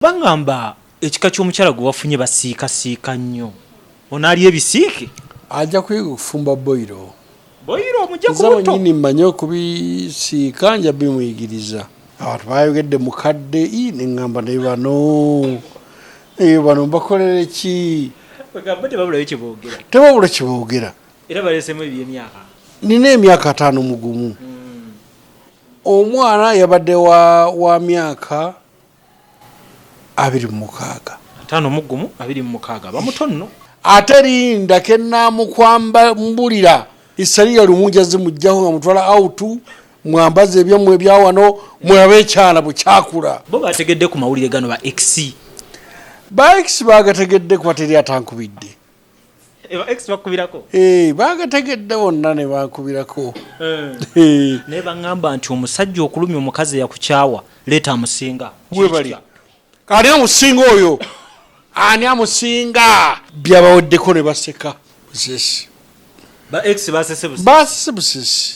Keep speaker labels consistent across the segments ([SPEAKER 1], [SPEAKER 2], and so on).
[SPEAKER 1] Bangamba ekika ky'omukyala gwe wafunye basiikasiika nnyo. Onaali ebisiike?
[SPEAKER 2] Ajja kuyiga okufumba boiro.
[SPEAKER 1] Boiro omujja ku buto.
[SPEAKER 2] Nyini mmanyi okubisiika nja bimuyigiriza. Abantu bayogedde mukadde ne ŋŋamba ne bano mbakolere ki?
[SPEAKER 1] Bagamba tebabulayo kye boogera.
[SPEAKER 2] Tebabula kye boogera.
[SPEAKER 1] Era baleesemu eby'emyaka.
[SPEAKER 2] Nina emyaka 5 mu gumu. Omwana yabadde wa myaka 26.
[SPEAKER 1] 5 mu gumu 26 bamuto nno.
[SPEAKER 2] Ate linda kennamukwamba mbulira isaliya lumunja zimujjaho nga mutwala autu mwambaze ebyamwe ebyawano mwabe ekyala bukyakula.
[SPEAKER 1] Bo bategedde ku mawulire gano ba X.
[SPEAKER 2] Ba X bagategedde ku bateri atankubidde.
[SPEAKER 1] Eba X bakubirako.
[SPEAKER 2] Bagategedde bonna ne bankubirako.
[SPEAKER 1] Ne bangamba nti omusajja okulumya omukazi yakukyawa leeta amusinga.
[SPEAKER 2] Bwe bali. Ani amusinga oyo? Ani amusinga? Byabaweddeko ne baseka. Busesi.
[SPEAKER 1] Ba X basese busesi.
[SPEAKER 2] Basese busesi.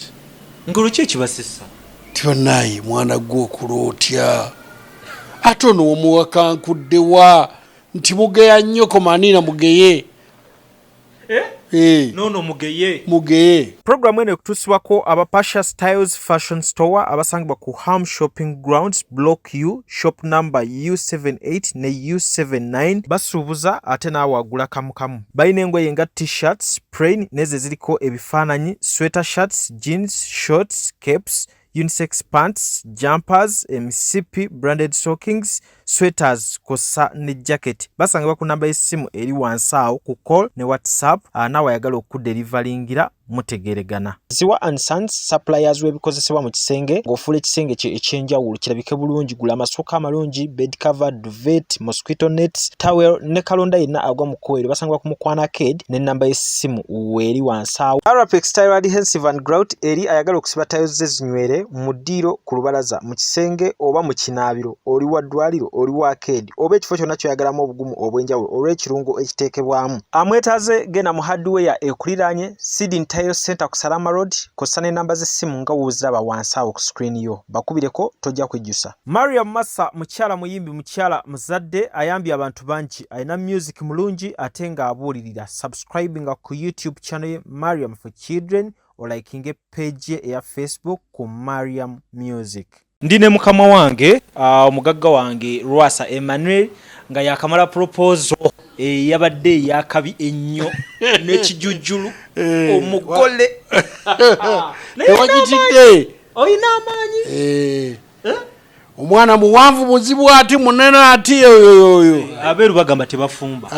[SPEAKER 1] Ngulu ki ekibasesa?
[SPEAKER 2] Tibanayi mwana gwo kulotya. Ate ono omuwakankuddewa nti mugeya nnyo komanina mugeye.
[SPEAKER 1] Nono
[SPEAKER 2] mugeye.
[SPEAKER 3] Programu eno ekutusibwako aba Pasha Styles Fashion Store abasangibwa ku Ham Shopping Grounds Block U shop number U78 ne U79 basuubuza ate naawe agula kamukamu. Balina engoye nga t-shirts, plain neze ziriko ebifaananyi, sweater shirts, jeans, shorts, capes, unisex pants, jumpers, MCP, branded stockings, sweaters, kosa ne jacket. Basangibwa ku namba y'essimu eri wansi awo ku call ne WhatsApp n'awayagala okudelivalingira mutegeregana. Ziwa and Sons suppliers w'ebikozesebwa mu kisenge ng'ofuula ekisenge kye ekyenjawulo kirabike bulungi. Gula amasooka amalungi, bed cover, duvet, mosquito nets, towel ne kalonda yenna agwa mu kkoero. Basangibwa ku Mukwana Arcade ne namba y'essimu weeri wansi awo. Arapex Tile Adhesive and Grout eri ayagala okusiba tayo ze zinywere mu ddiiro ku lubalaza mu kisenge oba mu kinaabiro oli wa ddwaliro oli wa arcade oba ekifo kyonna kyoyagalamu obugumu obw'enjawulo olw'ekirungo ekiteekebwamu. Amwetaaze genda mu hardware ekuliraanye Sidin Tile Center ku Salama Road kosa ne namba z'essimu nga wooziraba wansi awo ku screen yo. Bakubireko tojja kujjusa. Mariam Massa mukyala muyimbi mukyala muzadde ayambye abantu bangi alina music mulungi ate nga abuulirira. Subscribinga ku YouTube channel ye Mariam for Children olikinge page ya Facebook ku Mariam Music.
[SPEAKER 1] Ndine mukama wange omugagga wange Lwasa Emmanuel nga yakamala proposal yabadde yakabi ennyo n'ekijujjulu omugole
[SPEAKER 2] ewagitidde
[SPEAKER 1] oyina amaanyi
[SPEAKER 2] omwana muwanvu muzibu ati munene ati oyo
[SPEAKER 1] abeeru bagamba tebafumba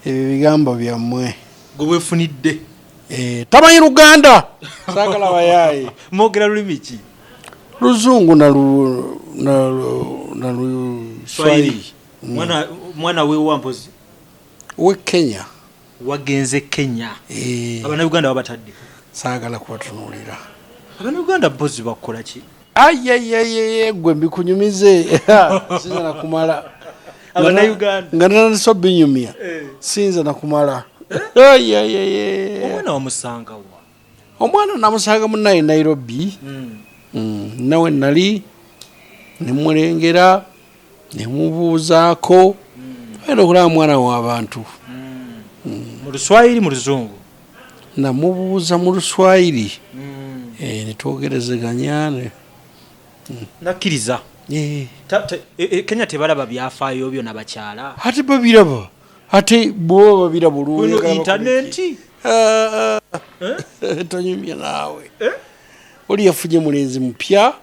[SPEAKER 2] ebyo bigambo byammwe
[SPEAKER 1] gwe weefunidde
[SPEAKER 2] tamanyi Luganda saagala bayaye
[SPEAKER 1] mwogera lulimi ki?
[SPEAKER 2] Luzungu na Swahili.
[SPEAKER 1] Mwana we wampozi
[SPEAKER 2] we Kenya.
[SPEAKER 1] Wagenze Kenya. Abana Uganda wabatadde.
[SPEAKER 2] Saagala kubatunulira.
[SPEAKER 1] Abana Uganda mpozi bakola ki?
[SPEAKER 2] Gwe mbikunyumize. Sinza na kumala.
[SPEAKER 1] Abana Uganda.
[SPEAKER 2] Ngana nso binyumya. Sinza na kumala.
[SPEAKER 1] Omwana wamusanga wa.
[SPEAKER 2] Omwana namusanga munaye Nairobi. Nawe nali nemulengera nemubuuzaako era okulaba mwana w'abantu
[SPEAKER 1] mu Luswahili mu Luzungu
[SPEAKER 2] namubuuza mu Luswahili netwogerezeganya
[SPEAKER 1] nakkiriza Kenya tebalaba byafaayo byo nabakyala
[SPEAKER 2] ate babiraba ate bwoba babiraba bulungi
[SPEAKER 1] intaneti
[SPEAKER 2] tonyumya naawe oli yafunye mulenzi mpya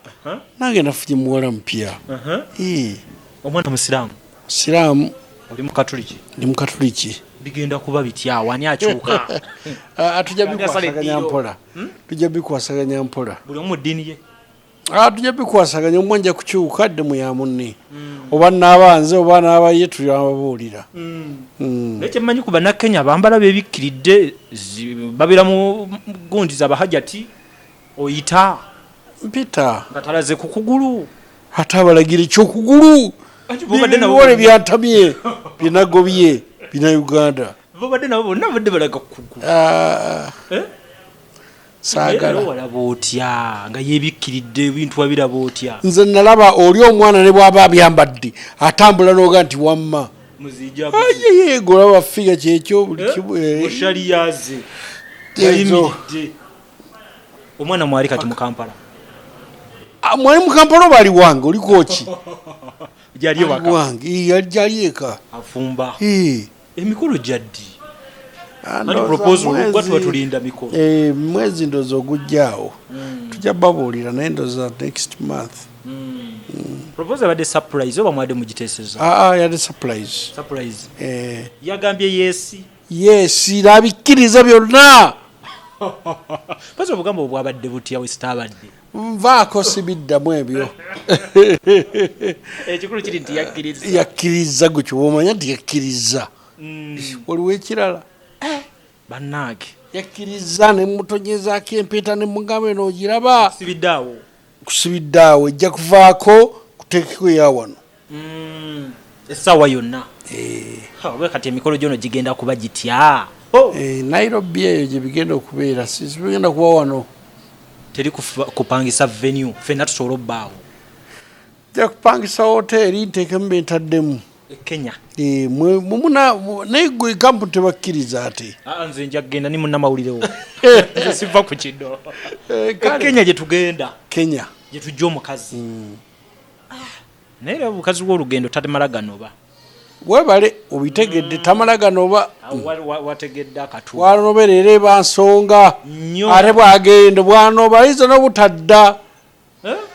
[SPEAKER 2] nange nafunye muwala mpya.
[SPEAKER 1] Omwana musiraamu?
[SPEAKER 2] Musiraamu.
[SPEAKER 1] Oli mukatuliki?
[SPEAKER 2] Ndi mukatuliki.
[SPEAKER 1] Bigenda kuba bitya wani akyuka?
[SPEAKER 2] Tujja bikwasaganya mpola. Tujja bikwasaganya mpola.
[SPEAKER 1] Buli omu ddiini ye?
[SPEAKER 2] Tujja bikwasaganya omwanja kukyuka dde mu ya munne. Oba n'abanze oba n'abaye tuli ababuulira.
[SPEAKER 1] Nekye mmanyi ku bannakenya bambala beebikkiridde babeera mu gundi z'abahajati oyita
[SPEAKER 2] mpita
[SPEAKER 1] nga talaze ku kugulu
[SPEAKER 2] ate abalagira ekyokugulu bibiwole byantamye binagobye bina Uganda
[SPEAKER 1] babadde nabo bonna badde balaga ku kugulu
[SPEAKER 2] saagala
[SPEAKER 1] walaba otya nga yeebikkiridde ebintu wabiraba otya
[SPEAKER 2] nze nalaba oli omwana ne bw'aba abyambadde atambula n'oga nti wamma ayeyego olaba figa kyekyo buli kimu
[SPEAKER 1] mushali yaze yayimiridde omwana mwali kati mu Kampala
[SPEAKER 2] mwali mu Kampala oba ali wange oliko ki
[SPEAKER 1] gyali ewaka
[SPEAKER 2] wange gyali eka
[SPEAKER 1] afumba emikolo gyaddi tulinda mikolo
[SPEAKER 2] mwezi ndoza ogujjaawo tujja babuulira naye ndoza next month
[SPEAKER 1] propose abadde surprise oba mwadde mugiteeseza
[SPEAKER 2] yadde surprise
[SPEAKER 1] yagambye
[SPEAKER 2] yes nabikkiriza byonna
[SPEAKER 1] pasi obugambo obwabadde butya wesitabadde
[SPEAKER 2] nvaako sibiddamu ebyo
[SPEAKER 1] ekikulu kiri nti
[SPEAKER 2] yakkiriza gwe kiwomanya nti yakkiriza waliwo ekirala
[SPEAKER 1] bannange
[SPEAKER 2] yakkiriza nemutonyezako empeta nemugambe noogiraba
[SPEAKER 1] kusibiddeawo
[SPEAKER 2] ejja kuvaako kuteekeko eyawano
[SPEAKER 1] essaawa yonna oba kati emikolo gyono gigenda kuba gitya
[SPEAKER 2] Nairobi eyo gye bigenda okubeera sibigenda kuba wano
[SPEAKER 1] teri kupangisa venue fenna tusobola obbaawo
[SPEAKER 2] ja kupangisa hoteeri nteekemu bentaddemu
[SPEAKER 1] Kenya
[SPEAKER 2] mumuna naye gwe kampuni tebakkiriza ate
[SPEAKER 1] nze nja kugenda ni munnamawulirewo nze siva ku kiddo Kenya gye tugenda
[SPEAKER 2] Kenya
[SPEAKER 1] gye tujja omukazi naye obukazi bw'olugendo tatemala ganoba
[SPEAKER 2] webale obitegedde tamala ganoba
[SPEAKER 1] wategedde akatu
[SPEAKER 2] wanoberera eba nsonga ate bwagenda bwanoba izo n'obutadda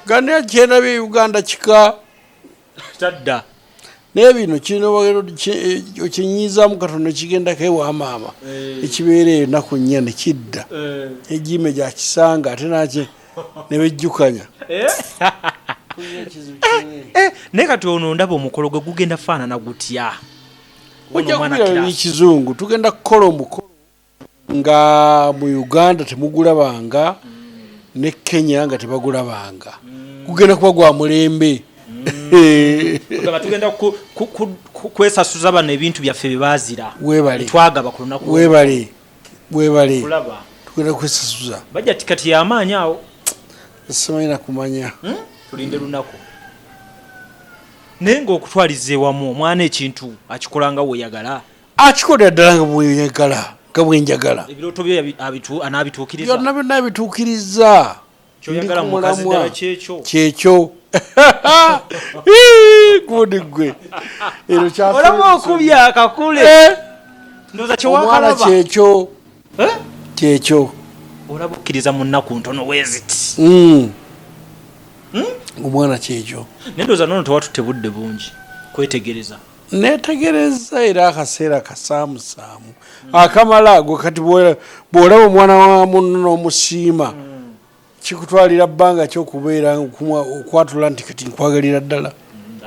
[SPEAKER 2] gandi akyenda bye Uganda kika
[SPEAKER 1] tadda
[SPEAKER 2] naye bino kirina okinyiizaamu katono kigendako ewa maama ekibeera eyo naku nnya ne kidda egiime gyakisanga ate nakye ne bejjukanya
[SPEAKER 1] naye kati ono ndaba omukolo gwe gugenda faanana gutya
[SPEAKER 2] ojja kubira n'ekizungu tugenda kukola omukolo nga mu Uganda temugulabanga ne Kenya nga tebagulabanga gugenda kuba gwa mulembe
[SPEAKER 1] tugenda kwesasuza bano ebintu byaffe byebaazira twagaba ku lunaku
[SPEAKER 2] webale tugenda kwesasuza
[SPEAKER 1] bajja tikati y'amaanyi awo
[SPEAKER 2] simanyi kumanya
[SPEAKER 1] tulinde lunaku naye ng'okutwaliza ewamu omwana ekintu akikola nga weeyagala
[SPEAKER 2] akikolera ddala nga bweyagala nga bwenjagala
[SPEAKER 1] ebirooto bye anaabituukiriza
[SPEAKER 2] byonna byonna abituukiriza
[SPEAKER 1] kyoyagala mukazi ddala
[SPEAKER 2] kyekyo gundi gwe
[SPEAKER 1] olaba okubya akakule ndowooza
[SPEAKER 2] omwana kyekyo
[SPEAKER 1] olaba okkiriza mu nnaku ntono weeziti
[SPEAKER 2] omwana kyekyo
[SPEAKER 1] naye ndowooza nono tewatutte budde bungi kwetegereza
[SPEAKER 2] netegereza era akaseera kasaamusaamu akamala gwe kati bw'olaba omwana wa munno n'omusiima kikutwalira bbanga kyokubeera okwatula nti kati nkwagalira ddala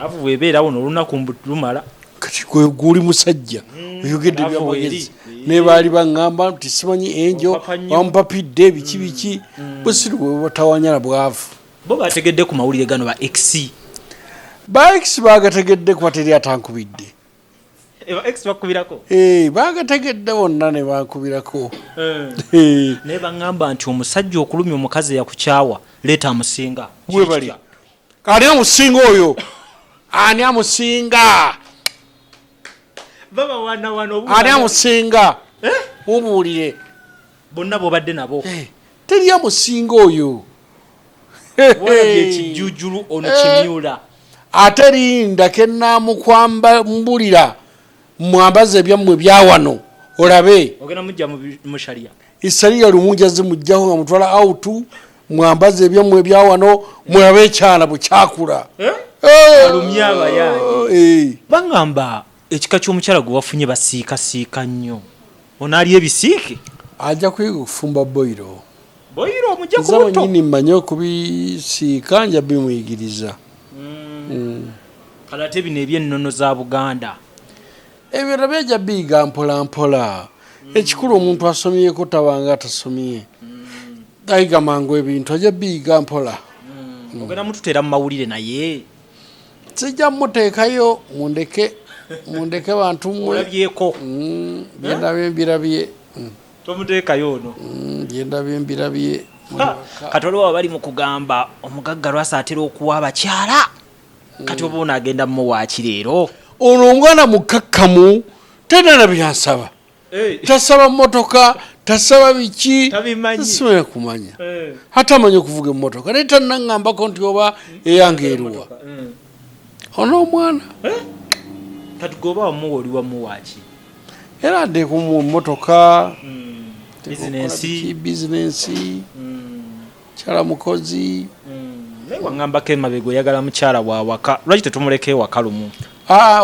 [SPEAKER 1] afu bwebeerawo n'olunaku lumala
[SPEAKER 2] kati guli musajja oyogedde byamagezi naye baali baŋŋamba nti simanyi enjo wamupapidde biki biki bwe siri bwe batawanyala bwavu
[SPEAKER 1] bo bategedde ku mawulire gano
[SPEAKER 2] ba X bagategedde kuba teri atankubidde bagategedde bonna ne bankubirako
[SPEAKER 1] naye baŋŋamba nti omusajja okulumya omukazi eyakukyawa leeta amusinga
[SPEAKER 2] webali ani amusinga oyo ani amusinga ani amusinga mubuulire
[SPEAKER 1] bonna bobadde nabo
[SPEAKER 2] teri amusinga oyo
[SPEAKER 1] ekijjujjulu ono kimyula
[SPEAKER 2] ate linda kenaamukwamba mbulira mwambaza ebyammwe byawano olabe
[SPEAKER 1] ogenda mujja musharia
[SPEAKER 2] isaliya lumunja zimujjaho nga mutwala autu mwambaza ebyammwe byawano mulabe ekyana bukyakula
[SPEAKER 1] alumya abayaayi baŋŋamba ekika ky'omukyala gwe wafunye basiikasiika nnyo onaali ebisiike
[SPEAKER 2] ajja kuyiga okufumba boyiro
[SPEAKER 1] omujja ku buto
[SPEAKER 2] nyini mmanyi okubisiika nja bimuyigiriza
[SPEAKER 1] kale ate bino ebyennono za Buganda
[SPEAKER 2] ebyo byajja biyiga mpola mpola ekikulu omuntu asomyeko tabanga atasomye ayiga mangu ebintu ajja biyiga mpola
[SPEAKER 1] ogenda mututeera mu mawulire naye
[SPEAKER 2] sijja muteekayo mundeke bantu
[SPEAKER 1] olabyeko
[SPEAKER 2] mbirabye
[SPEAKER 1] tomuteekayo ono
[SPEAKER 2] byendabye mbirabye
[SPEAKER 1] kati oliwo bali mu kugamba omugagga Lwasa atera okuwa abakyala kati oba onaagenda mumuwaakiro
[SPEAKER 2] ono omwana mukakkamu tenana byansaba tasaba mmotoka tasaba biki tasimanya kumanya ate amanya okuvuga emmotoka naye tannangambako nti oba eyange eruwa ono omwana
[SPEAKER 1] kati goba wamuwa oli wamuwaaki
[SPEAKER 2] era ndeku mu mmotoka bizinensi kyala mukozi
[SPEAKER 1] naye wangambako emabega oyagala mukyala bwawaka lwaki tetumuleka ewaka lumu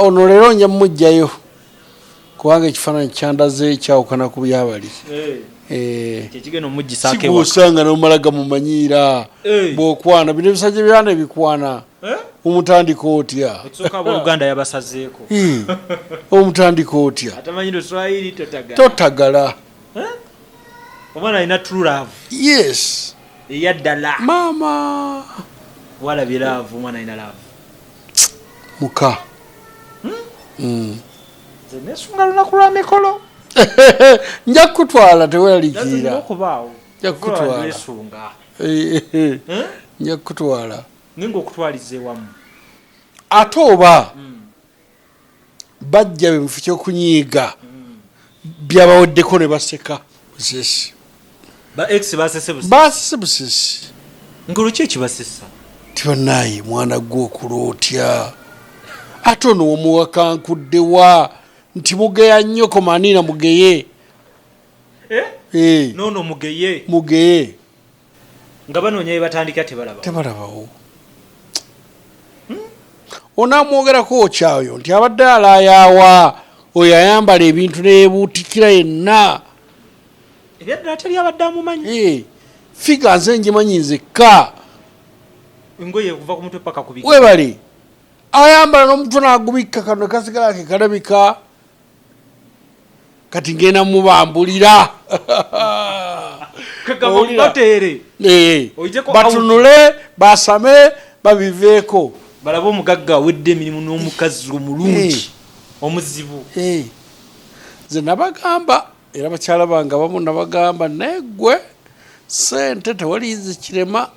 [SPEAKER 2] ono leero nja mumugjayo kubanga ekifaananyi kyandaze kyawukana ku byabali
[SPEAKER 1] kyekigenda omuggisaako
[SPEAKER 2] kiguusanga nomalaga mumanyiira bw'okwana bino ebisajja byana ebikwana omutandika otya
[SPEAKER 1] ekisooka abooluganda yabasazeeko
[SPEAKER 2] omutandika otya
[SPEAKER 1] atamanyi luswayiri
[SPEAKER 2] totagala
[SPEAKER 1] omwana alina true love
[SPEAKER 2] yes
[SPEAKER 1] eyaddala
[SPEAKER 2] maama
[SPEAKER 1] walabye laavu omwana alina laavu
[SPEAKER 2] muka
[SPEAKER 1] nze nesunga lunaku lwa mikolo
[SPEAKER 2] nja kukutwala teweralikira
[SPEAKER 1] okubaawo
[SPEAKER 2] nja kukutwala nja kukutwala
[SPEAKER 1] ninga okutwaliza ewamu
[SPEAKER 2] ate oba bajja be mufu kyokunyiiga byabaweddeko ne baseka busesi basese busesi
[SPEAKER 1] ngoluki ekibasesa
[SPEAKER 2] tibanaye mwana gwe okulootya ate ono womuwakankuddewa nti mugeya nnyo komanina mugeye
[SPEAKER 1] nono
[SPEAKER 2] mugeye
[SPEAKER 1] nga banoonya bebatandika
[SPEAKER 2] tebalabawo onaamwogerako okyayo nti abadde alaayaawa oyo ayambala ebintu nebuutikira yenna
[SPEAKER 1] ebyaddala teri abadde amumanyi
[SPEAKER 2] figa nze ngimanyi nzekka
[SPEAKER 1] engoye kuva ku mutwe paka kubika
[SPEAKER 2] webale ayambala n'omutwe n'agubikka kano kasigala ke kalabika kati ngenda mubambulira batunule basame babiveeko
[SPEAKER 1] balaba omugagga awedde emirimu n'omukazi omulungi omuzibu
[SPEAKER 2] nze nabagamba era bakyala bange abamu nabagamba naye ggwe sente tewaliize kirema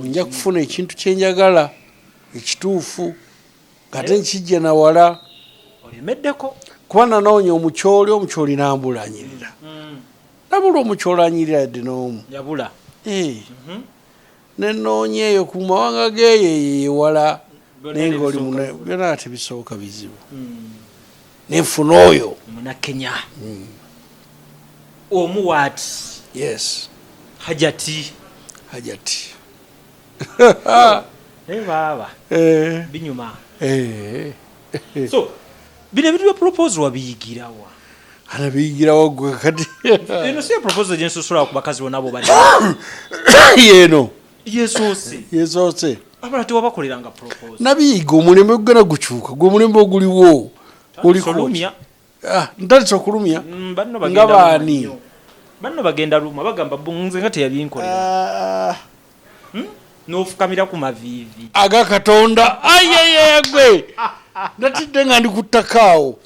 [SPEAKER 2] nja kufuna ekintu kyenjagala ekituufu ngate nkijja nawala
[SPEAKER 1] olemeddeko
[SPEAKER 2] kuba nanoonya omukyoli nambulanyirira nabula omukyoli anyirira yadde n'omu
[SPEAKER 1] yabula
[SPEAKER 2] nenoonya eyo ku mawanga geeyo eyewala naye ngaoli byona tebisooka bizibu nenfuna oyo
[SPEAKER 1] munakenya omuwaati
[SPEAKER 2] yes
[SPEAKER 1] hajati baba binyuma so bino ebintu bya proposal wabiyigirawa
[SPEAKER 2] anabiyigirawo gwe kati
[SPEAKER 1] eno siyo proposal gyensosola ku bakazi bonna bo badde
[SPEAKER 2] yeno
[SPEAKER 1] yesoose abala tewabakoleranga proposal
[SPEAKER 2] nabiyiga omulembe ogugana gukyuka gwe omulembe oguliwo olikolumya ntandisa okulumya nga baani
[SPEAKER 1] banno bagenda luma bagamba nze nga teyabinkolera n'ofukamira ku maviivi
[SPEAKER 2] aga katonda ayeyeye gwe natidde nga ndi ku ttakaawo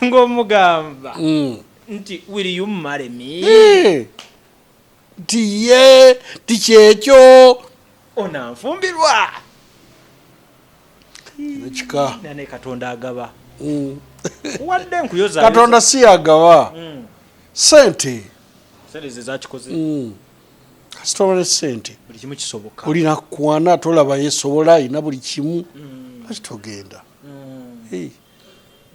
[SPEAKER 1] ng'omugamba nti will you marry me
[SPEAKER 2] nti ye tikyekyo
[SPEAKER 1] onanfumbirwa
[SPEAKER 2] ekika
[SPEAKER 1] nane katonda agaba wadde nkuyoza
[SPEAKER 2] katonda si agaba sente
[SPEAKER 1] ze zakikoze
[SPEAKER 2] kasitobale sente
[SPEAKER 1] buli kimu kisoboka
[SPEAKER 2] olina kwana tolaba yesobola alina buli kimu lwaki togenda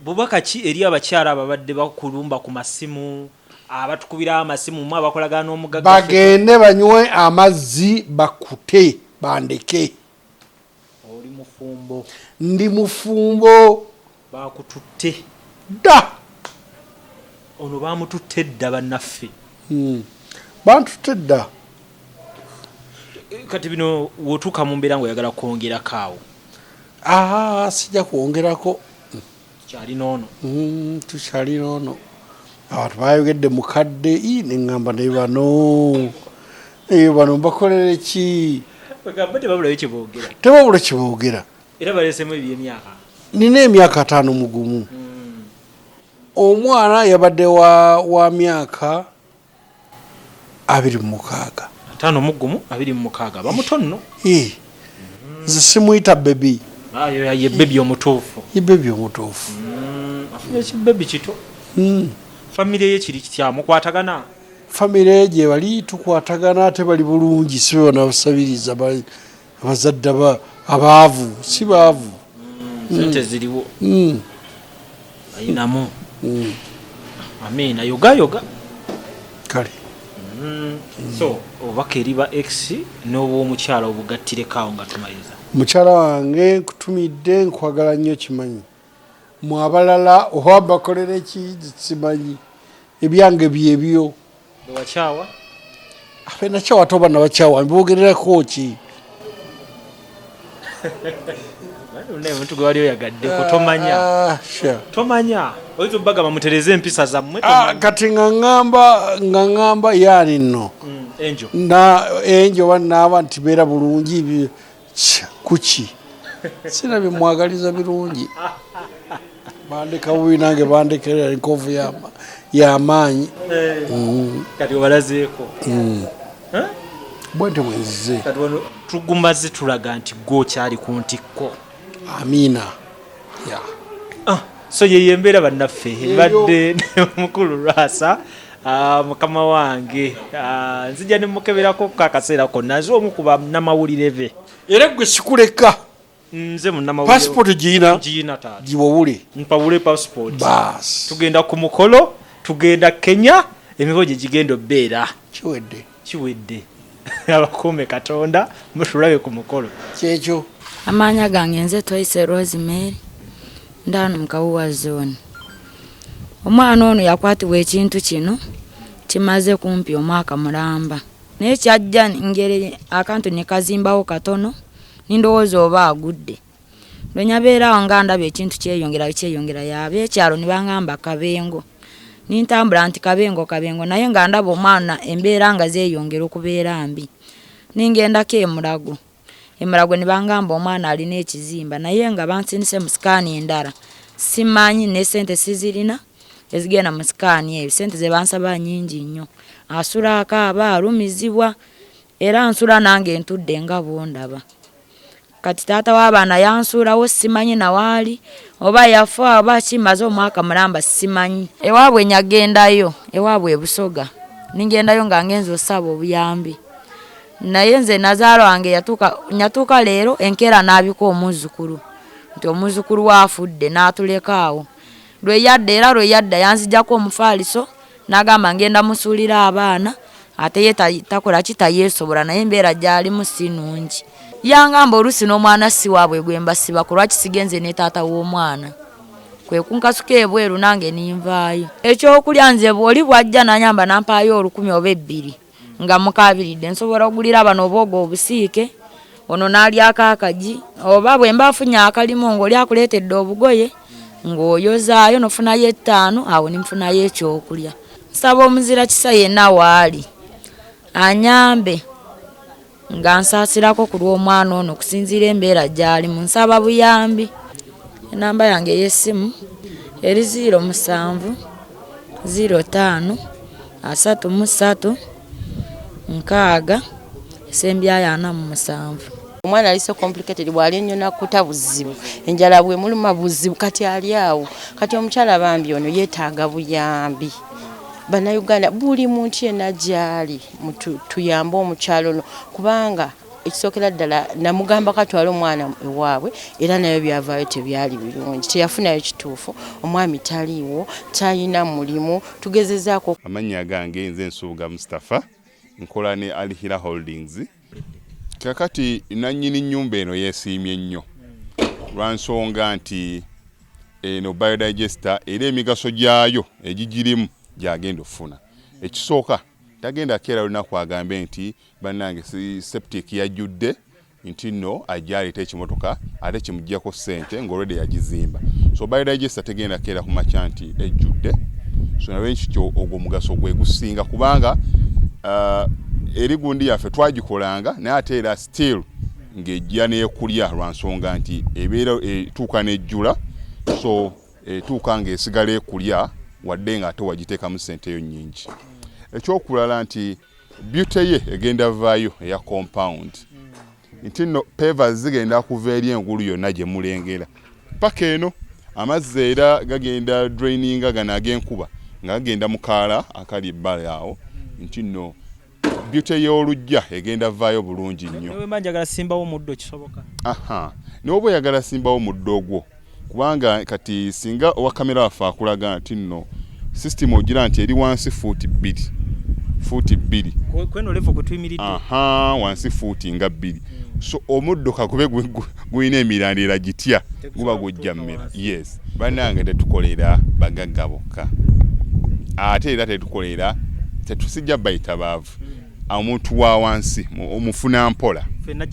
[SPEAKER 1] bubaka ki eri abakyala ababadde bakulumba ku masimu abatukubira amasimu mu abakolagana n'omugagga
[SPEAKER 2] bagende banywe amazzi bakute bandeke
[SPEAKER 1] oli mufumbo
[SPEAKER 2] ndi mufumbo
[SPEAKER 1] bakututte
[SPEAKER 2] dda
[SPEAKER 1] ono bamututte dda bannaffe
[SPEAKER 2] bantutte dda
[SPEAKER 1] kati bino wotuuka mu mbeera ngaoyagala kwongerako awo
[SPEAKER 2] sijja kwongerako
[SPEAKER 1] tukyali noono
[SPEAKER 2] abantu bayogedde mukadde neŋŋamba naye bano mbakolere ki tebabula kyeboogera
[SPEAKER 1] era balesemu ebyemyaka
[SPEAKER 2] nina emyaka 5 mugumu omwana yabadde wa myaka 26
[SPEAKER 1] 5 bamuto nno
[SPEAKER 2] nze simuyita bebi
[SPEAKER 1] ye bebi omutuufu afunye kibebi kito famire ye kiri kityamukwatagana
[SPEAKER 2] famire gye bali tukwatagana ate bali bulungi si bonna basabiriza abazadde abaavu si baavu
[SPEAKER 1] sente ziriwo ayinamu amina yoga
[SPEAKER 2] kale
[SPEAKER 1] so obaka eriba x n'obwomukyala obugattirekawo nga tumaliza
[SPEAKER 2] mukyala wange nkutumidde nkwagala nnyo kimanyi mu abalala oba bakolera eki simanyi ebyange byebyo
[SPEAKER 1] bewakyawa
[SPEAKER 2] afe nakyawa toba nabakyawa mbogererako ki
[SPEAKER 1] omuntu gwe wali oyagadde tomanya oyinza obbagamba mutereze empisa zammwe
[SPEAKER 2] kati nga ŋŋamba yaani nno enjo oba naaba nti beera bulungi kuki sirabye mwagaliza birungi bandeka bubi nange bandekerera enkovu y'amaanyi
[SPEAKER 1] kati obalazeeko
[SPEAKER 2] bwente mwenzize
[SPEAKER 1] tugumaze tulaga nti gwokyali ku ntikko
[SPEAKER 2] amiina
[SPEAKER 1] so yeyo embeera bannaffe badde mukulu Lwasa mukama wange nzija ne mukeberako akaseera konna nze omu ku bannamawulire be
[SPEAKER 2] era gwe sikuleka
[SPEAKER 1] nze munnamawulire
[SPEAKER 2] passport giyina giwowule
[SPEAKER 1] mpawule passport tugenda ku mukolo tugenda Kenya emiho gye gigenda obbeera kiwedde abakuume Katonda mutulabe ku mukolo
[SPEAKER 2] kyekyo
[SPEAKER 4] amanya gange nze Toyise Rosemary ndano mukawuwa zone omwana ono yakwatibwa ekintu kino kimaze kumpi omwaka mulamba naye kyajja ngere akantu ne kazimbawo katono nindowooza oba agudde lwenyabeerawo nga ndaba ekintu kyeyongera yabe ekyalo ne bangamba kabengo nintambula nti kabengo naye nga ndaba omwana embeera nga zeeyongera okubeera mbi ningendako emulago ne bangamba omwana alina ekizimba naye nga bansindise mu sikaani endala simanyi ne sente sizirina ezigenda mu sikaani eyo sente ze bansaba nnyingi nnyo asula akaaba alumizibwa era nsula nange ntudde nga bondaba kati taata w'abaana yansuulawo simanyi nawaali oba yafa oba kimaze omwaka mulamba simanyi ewaabwe nyagendayo ewaabwe ebusoga ningendayo nga ngenza osaba obuyambi naye nze nazaalo wange nyatuuka leero enkeera n'abika omuzukulu nti omuzukulu waafudde n'atulekaawo lweyadda yanzijjako omufaaliso n'agamba ngenda musuulira abaana ate ye takola kitayeesobola naye embeera gy'alimu si nnungi yangamba oluusi n'omwana si waabwe gwe mbasiba ku lwaki sigenze ne taata w'omwana kwe kunkasuka ebweru nange ninvaayo ekyokulya nze bw'oli bwajja nanyamba nampaayo 10 oba 2 nga mukabiridde nsobola okugulira bano obwogo obusiike ono n'alyako akagi oba bwe mbafunye akalimu ng'oli akuleetedde obugoye ng'oyozaayo nofunayo 5 awo nimfunayo ekyokulya nsaba omuzira kisa yenna waali anyambe nga nsaasirako ku lw'omwana ono okusinziira embeera gy'alimu nsaba buyambi enamba yange ey'essimu eri 07 05 33 nkaaga esembya 47
[SPEAKER 5] omwana ali so complicated bwali nnyo nakuta buzibu enjala bwe muluma buzibu kati ali awo kati omukyala bambi ono yeetaaga buyambi bannayuganda buli muntu yenna gyali tuyambe omukyalo ono kubanga ekisookera ddala namugamba katwala omwana ewaabwe era nayo byavaayo tebyali birungi teyafunayo kituufu omwami taliiwo talina mulimu tugezezaako
[SPEAKER 6] amannya gange nze Nsuuga Mustafa nkola ne Alihira Holdings kakati nannyini nnyumba eno yeesiimye nnyo lwa nsonga nti eno biodigester era emigaso gyayo egigirimu gyagenda ofuna ekisooka tagenda keera lunaku agambe nti bannange septic yajjudde nti nno ajja aleeta ekimotoka ate kimuggyako ssente ng'olwedde yagizimba so biodigester tegenda keera ku makya nti ejjudde so nawe nkityo ogwo omugaso gwe gusinga kubanga eri gundi yaffe twagikolanga naye ate era still ng'ejja n'ekulya lwa nsonga nti ebeera etuuka n'ejjula so etuuka ng'esigala ekulya wadde nga ate wagiteekamu ssente yo nnyingi. Ekyokulala nti beauty ye egenda vaayo eya compound nti nno pavers zigenda kuva eri engulu yonna gye mulengera paka eno amazzi era gagenda draininga gano ag'enkuba nga gagenda mu kaala akali ebbali awo nti nno beauty y'olujja egenda vaayo bulungi nnyo.
[SPEAKER 1] Newe manjagala simbawo muddo kisoboka.
[SPEAKER 6] N'oba oyagala simbawo muddo ogwo kubanga kati singa owa kamera waffe akulaga nti nno system ogira nti eri wansi fuuti 2
[SPEAKER 1] kweno level kwe tuyimiridde
[SPEAKER 6] wansi fuuti nga 2 so omuddo kakube guyina emirandira gitya guba gujja mmera. Yes bannange tetukolera bagagga bokka ate era tetusijja bayita baavu omuntu wa wansi omufuna mpola ffenna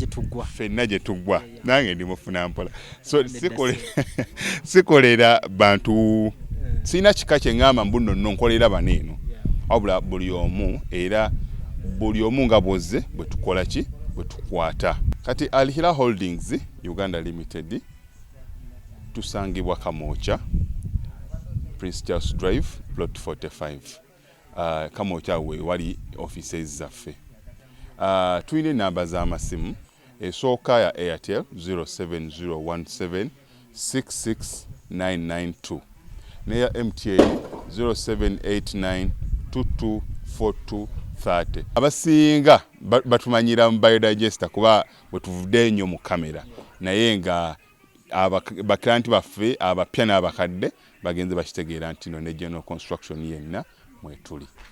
[SPEAKER 6] gye tuggwa nange ndi mufuna mpola so sikolera bantu sina kika kye ngamba mbuno nno nkolera baneeno wabula buli omu nga bwozze bwe tukola ki bwe tukwata. Kati Alihira Holdings Uganda Limited tusangibwa Kamoocha Prince Charles Drive plot 45 Kamoocha we wali offices zaffe. Tuyina enamba z'amasimu esooka ya Airtel 07017669992 neya MTN 0789224230. Abasinga batumanyira mu biodigester kuba bwe tuvudde nnyo mu kamera naye nga baklanti baffe abapya n'abakadde bagenze bakitegeera nti no ne general construction yenna mwetuli.